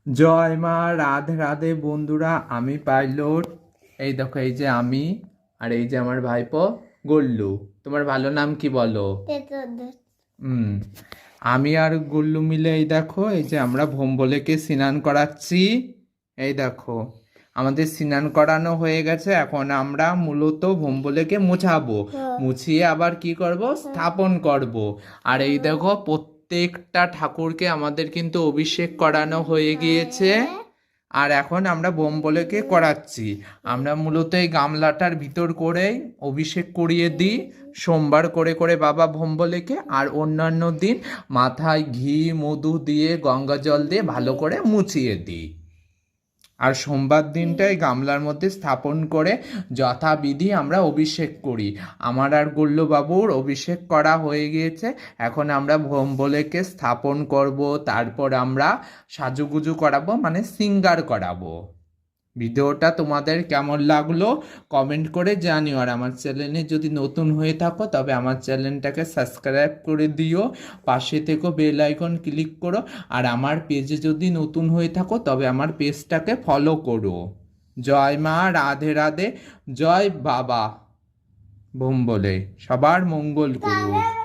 জয় মা, রাধে রাধে বন্ধুরা। আমি পাইলট। এই দেখো, এই যে আমি, আর এই যে আমার ভাইপো গুল্লু। তোমার ভালো নাম কি বলো? হুম। আমি আর গুল্লু মিলে এই দেখো, এই যে আমরা ভোম্বলেকে স্নান করাচ্ছি। এই দেখো, আমাদের স্নান করানো হয়ে গেছে। এখন আমরা মূলত ভোম্বলেকে মুছাবো, মুছিয়ে আবার কি করব, স্থাপন করব। আর এই দেখো, প্রত্যেকটা ঠাকুরকে আমাদের কিন্তু অভিষেক করানো হয়ে গিয়েছে। আর এখন আমরা ভোম্বলেকে করাচ্ছি। আমরা মূলত এই গামলাটার ভিতর করেই অভিষেক করিয়ে দিই সোমবার করে করে বাবা ভোম্বলেকে। আর অন্যান্য দিন মাথায় ঘি মধু দিয়ে গঙ্গা জল দিয়ে ভালো করে মুছিয়ে দিই। আর সোমবার দিনটাই গামলার মধ্যে স্থাপন করে যথাবিধি আমরা অভিষেক করি। আমার আর গুল্লু বাবুর অভিষেক করা হয়ে গিয়েছে। এখন আমরা ভোম্বলেকে স্থাপন করব, তারপর আমরা সাজুগুজু করাবো, মানে সিঙ্গার করাবো। ভিডিওটা তোমাদের কেমন লাগলো কমেন্ট করে জানিও। আর আমার চ্যানেলে যদি নতুন হয়ে থাকো তবে আমার চ্যানেলটাকে সাবস্ক্রাইব করে দিও, পাশে থেকো বেল আইকন ক্লিক করো। আর আমার পেজে যদি নতুন হয়ে থাকো তবে আমার পেজটাকে ফলো করো। জয় মা, রাধে রাধে। জয় বাবা ভোম্বলে, সবার মঙ্গল করুক।